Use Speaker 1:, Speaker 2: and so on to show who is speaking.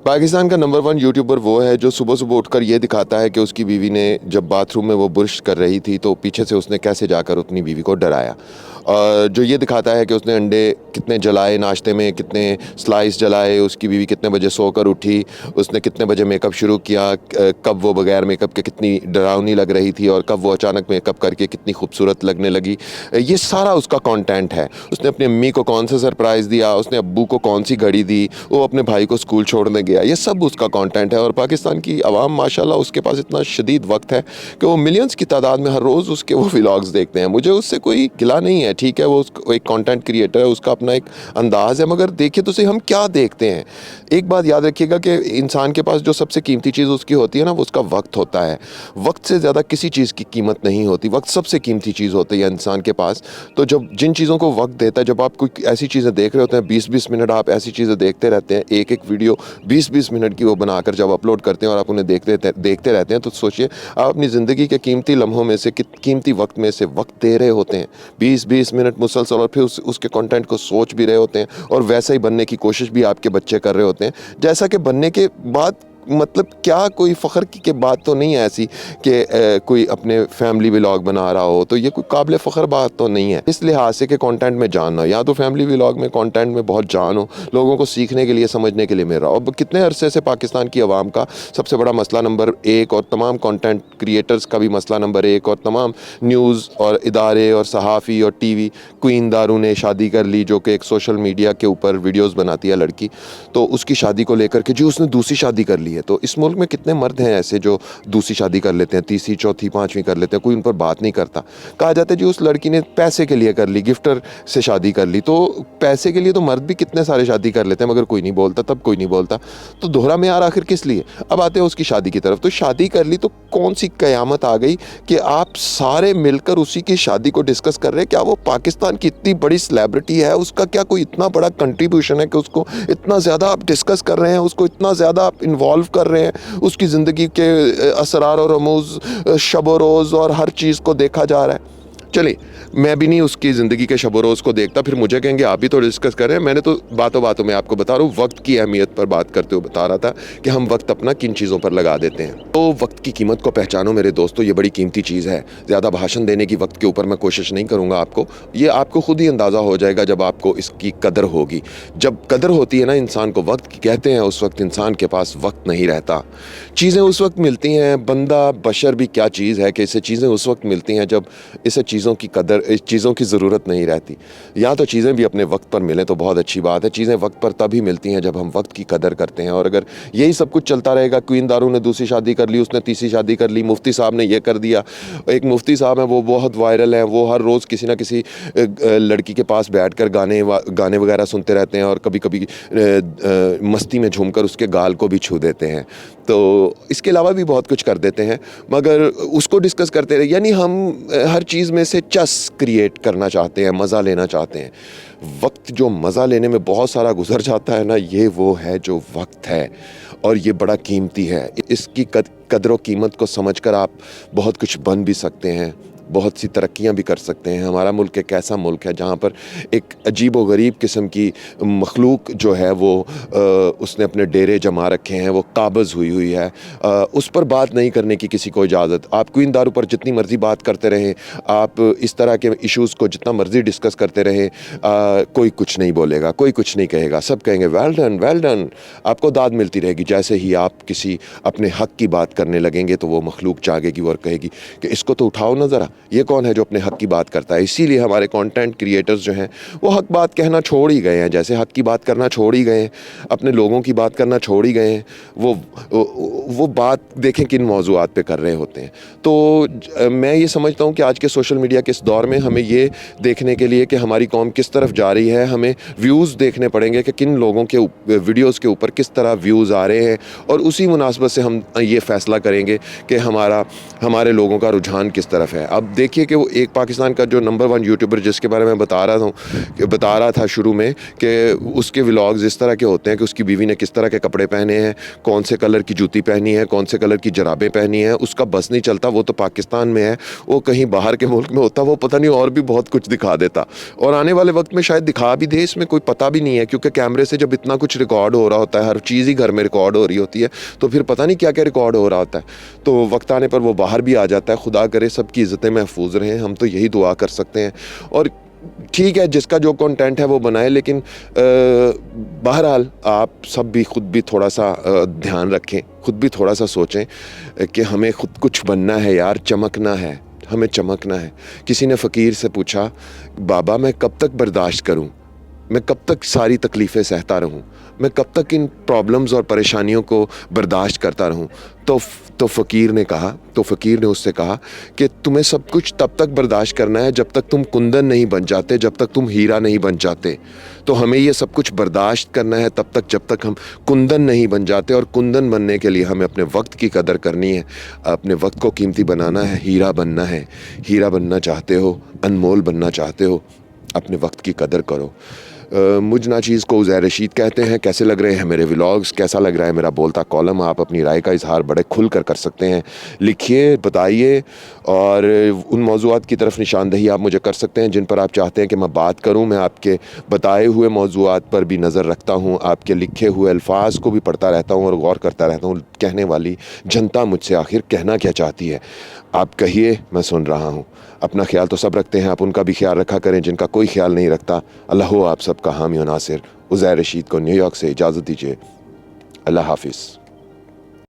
Speaker 1: पाकिस्तान का number 1 YouTuber वो है जो सुबह-सुबह उठकर ये दिखाता है कि उसकी बीवी ने जब बाथरूम में वो बुर्श कर रही थी तो पीछे से उसने कैसे जाकर अपनी बीवी को डराया। जो ये दिखाता है कि उसने अंडे कितने जलाए नाश्ते में, कितने स्लाइस जलाए, उसकी बीवी कितने बजे सोकर उठी, उसने कितने बजे मेकअप शुरू किया, कब वो बगैर मेकअप के कितनी डरावनी लग रही थी और कब वो अचानक मेकअप करके कितनी खूबसूरत लगने लगी। ये सारा उसका कंटेंट है। उसने अपनी अम्मी को कौन सा सरप्राइज़ दिया, उसने अब्बू को कौन सी घड़ी दी, वो अपने भाई को स्कूल छोड़ने गया, ये सब उसका कंटेंट है। और पाकिस्तान की आवाम माशाल्लाह उसके पास इतना शदीद वक्त है कि वो मिलियंस की तादाद में हर रोज़ उसके वो व्लॉग्स देखते हैं। मुझे उससे कोई गिला नहीं है, ठीक है, वो एक कंटेंट क्रिएटर है, उसका अपना एक अंदाज़ है, मगर देखिए तो सही हम क्या देखते हैं। एक बात याद रखिएगा कि इंसान के पास जो सबसे कीमती चीज़ उसकी होती है ना, वो उसका वक्त होता है। वक्त से ज़्यादा किसी चीज़ की कीमत नहीं होती, वक्त सबसे कीमती चीज़ होती है इंसान के पास। तो जब जिन चीज़ों को वक्त देता है, जब आप कोई ऐसी चीज़ें देख रहे होते हैं, 20-20 मिनट आप ऐसी चीज़ें देखते रहते हैं, एक-एक वीडियो 20-20 मिनट की वो बनाकर जब अपलोड करते हैं और आप उन्हें देखते रहते हैं, तो सोचिए आप अपनी ज़िंदगी के कीमती लम्हों में से कीमती वक्त में से वक्त दे रहे होते हैं, 20-20 मिनट मुसलसल, और फिर उसके कंटेंट को सोच भी रहे होते हैं और वैसा ही बनने की कोशिश भी आपके बच्चे कर रहे होते हैं जैसा कि बनने के बाद। मतलब क्या कोई फ़ख्र की बात तो नहीं है ऐसी कि कोई अपने फैमिली व्लॉग बना रहा हो, तो ये कोई काबिल फ़ख्र बात तो नहीं है। इस लिहाज से कि कंटेंट में जान हो, या तो फैमिली व्लॉग में कंटेंट में बहुत जान हो, लोगों को सीखने के लिए समझने के लिए मिल रहा हो। अब कितने अरसे से पाकिस्तान की आवाम का सबसे बड़ा मसला नंबर 1 और तमाम कंटेंट क्रिएटर्स का भी मसला नंबर 1 और तमाम न्यूज़ और इदारे और सहाफ़ी और टीवी, क्वीन दारू ने शादी कर ली, जो कि एक सोशल मीडिया के ऊपर वीडियोज़ बनाती है लड़की, तो उसकी शादी को लेकर के जी उसने दूसरी शादी कर ली है। तो इस मुल्क में कितने मर्द हैं ऐसे जो दूसरी शादी कर लेते हैं, तीसरी, चौथी, पाँचवीं कर लेते हैं, कोई उन पर बात नहीं करता। कहा जाता है जी उस लड़की ने पैसे के लिए कर ली, गिफ्टर से शादी कर ली। तो पैसे के लिए तो मर्द भी कितने सारे शादी कर लेते हैं, मगर कोई नहीं बोलता, तब कोई नहीं बोलता। तो दोहरा मेयार आखिर किस लिए? अब आते हैं उसकी शादी की तरफ। तो शादी कर ली तो कौन सी क़यामत आ गई कि आप सारे मिलकर उसी की शादी को डिस्कस कर रहे हैं? क्या वो पाकिस्तान की इतनी बड़ी सेलिब्रिटी है, उसका क्या कोई इतना बड़ा कंट्रीब्यूशन है कि उसको इतना ज़्यादा आप डिस्कस कर रहे हैं, उसको इतना ज़्यादा आप इन्वॉल्व कर रहे हैं, उसकी ज़िंदगी के असरार और रमूज़, शब व रोज़ और हर चीज़ को देखा जा रहा है। चलिए, मैं भी नहीं उसकी ज़िंदगी के शब व रोज़ को देखता, फिर मुझे कहेंगे आप भी तो डिस्कस कर रहे हैं। मैंने तो बातों बातों में आपको बता रहा हूँ, वक्त की अहमियत पर बात करते हुए बता रहा था कि हम वक्त अपना किन चीज़ों पर लगा देते हैं। तो वक्त की कीमत को पहचानो मेरे दोस्तों, ये बड़ी कीमती चीज़ है। ज़्यादा भाषण देने की वक्त के ऊपर मैं कोशिश नहीं करूँगा आपको, ये आपको खुद ही अंदाज़ा हो जाएगा जब आपको इसकी कदर होगी। जब कदर होती है ना इंसान को वक्त की, कहते हैं उस वक्त इंसान के पास वक्त नहीं रहता। चीज़ें उस वक्त मिलती हैं, बंदा बशर भी क्या चीज़ है कि इसे चीज़ें उस वक्त मिलती हैं जब इसे चीज़ों की कदर, चीज़ों की ज़रूरत नहीं रहती। या तो चीज़ें भी अपने वक्त पर मिलें तो बहुत अच्छी बात है, चीज़ें वक्त पर तभी मिलती हैं जब हम वक्त की कदर करते हैं। और अगर यही सब कुछ चलता रहेगा, क्वीन दारू ने दूसरी शादी कर ली, उसने तीसरी शादी कर ली, मुफ्ती साहब ने ये कर दिया। एक मुफ्ती साहब हैं, वो बहुत वायरल हैं, वो हर रोज़ किसी ना किसी लड़की के पास बैठकर गाने वगैरह सुनते रहते हैं और कभी-कभी मस्ती में झूमकर उसके गाल को भी छू देते हैं। तो इसके अलावा भी बहुत कुछ कर देते हैं, मगर उसको डिस्कस करते रहे। यानी हम हर चीज़ में से चस क्रिएट करना चाहते हैं, मज़ा लेना चाहते हैं। वक्त जो मज़ा लेने में बहुत सारा गुजर जाता है ना, ये वो है जो वक्त है, और ये बड़ा कीमती है। इसकी कदर व कीमत को समझकर आप बहुत कुछ बन भी सकते हैं, बहुत सी तरक्कियां भी कर सकते हैं। हमारा मुल्क एक ऐसा मुल्क है जहाँ पर एक अजीब व गरीब किस्म की मखलूक जो है वो उसने अपने डेरे जमा रखे हैं, वो काबज़ हुई है। उस पर बात नहीं करने की किसी को इजाज़त। आप क्वीन दारू पर जितनी मर्ज़ी बात करते रहें, आप इस तरह के इश्यूज़ को जितना मर्ज़ी डिस्कस करते रहें, कोई कुछ नहीं बोलेगा, कोई कुछ नहीं कहेगा। सब कहेंगे वेल डन, वेल डन। आपको दाद मिलती रहेगी। जैसे ही आप किसी अपने हक़ की बात करने लगेंगे तो वो मखलूक जागेगी और कहेगी कि इसको तो उठाओ ना ज़रा, ये कौन है जो अपने हक़ की बात करता है। इसीलिए हमारे कंटेंट क्रिएटर्स जो हैं वो हक़ बात कहना छोड़ ही गए हैं, जैसे हक़ की बात करना छोड़ ही गए हैं, अपने लोगों की बात करना छोड़ ही गए हैं। वो बात देखें किन मौज़ूआत पे कर रहे होते हैं। तो मैं ये समझता हूँ कि आज के सोशल मीडिया के इस दौर में हमें ये देखने के लिए कि हमारी कौम किस तरफ जा रही है, हमें व्यूज़ देखने पड़ेंगे कि किन लोगों के वीडियोज़ के ऊपर किस तरह व्यूज़ आ रहे हैं, और उसी मुनासबत से हम ये फ़ैसला करेंगे कि हमारे लोगों का रुझान किस तरफ है। अब देखिए कि वो एक पाकिस्तान का जो नंबर 1 यूट्यूबर जिसके बारे में बता रहा था शुरू में कि उसके व्लॉग्स इस तरह के होते हैं कि उसकी बीवी ने किस तरह के कपड़े पहने हैं, कौन से कलर की जूती पहनी है, कौन से कलर की जराबें पहनी हैं, उसका बस नहीं चलता। वो तो पाकिस्तान में है, वो कहीं बाहर के मुल्क में होता वो पता नहीं और भी बहुत कुछ दिखा देता, और आने वाले वक्त में शायद दिखा भी दे, इसमें कोई पता भी नहीं है, क्योंकि कैमरे से जब इतना कुछ रिकॉर्ड हो रहा होता है, हर चीज़ ही घर में रिकॉर्ड हो रही होती है, तो फिर पता नहीं क्या क्या रिकॉर्ड हो रहा होता है। तो वक्त आने पर वो बाहर भी आ जाता है। खुदा करे सबकी इज़्ज़तें महफूज रहें, हम तो यही दुआ कर सकते हैं। और ठीक है, जिसका जो कंटेंट है वो बनाए, लेकिन बहरहाल आप सब भी खुद भी थोड़ा सा ध्यान रखें, खुद भी थोड़ा सा सोचें कि हमें खुद कुछ बनना है यार, चमकना है, हमें चमकना है। किसी ने फ़कीर से पूछा, बाबा मैं कब तक बर्दाश्त करूं, मैं कब तक सारी तकलीफ़ें सहता रहूं, मैं कब तक इन प्रॉब्लम्स और परेशानियों को बर्दाश्त करता रहूं। तो फ़कीर ने उससे कहा कि तुम्हें सब कुछ तब तक बर्दाश्त करना है जब तक तुम कुंदन नहीं बन जाते, जब तक तुम हीरा नहीं बन जाते। तो हमें ये सब कुछ बर्दाश्त करना है तब तक जब तक हम कुंदन नहीं बन जाते, और कुंदन बनने के लिए हमें अपने वक्त की कदर करनी है, अपने वक्त को कीमती बनाना है, हीरा बनना है। हीरा बनना चाहते हो, अनमोल बनना चाहते हो, अपने वक्त की कदर करो। मुझ नाचीज़ को उज़ैर रशीद कहते हैं। कैसे लग रहे हैं मेरे व्लॉग्स, कैसा लग रहा है मेरा बोलता कॉलम? आप अपनी राय का इजहार बड़े खुल कर सकते हैं, लिखिए, बताइए, और उन मौज़ूआत की तरफ निशानदही आप मुझे कर सकते हैं जिन पर आप चाहते हैं कि मैं बात करूं। मैं आपके बताए हुए मौज़ूआत पर भी नज़र रखता हूं, आपके लिखे हुए अल्फाज को भी पढ़ता रहता हूं और गौर करता रहता हूं। कहने वाली जनता मुझसे आखिर कहना क्या चाहती है, आप कहिए, मैं सुन रहा हूँ। अपना ख्याल तो सब रखते हैं, आप उनका भी ख्याल रखा करें जिनका कोई ख्याल नहीं रखता। अल्लाह हो आप सबका हामी व नासिर। उज़ैर रशीद को न्यूयॉर्क से इजाज़त दीजिए। अल्लाह हाफिज़।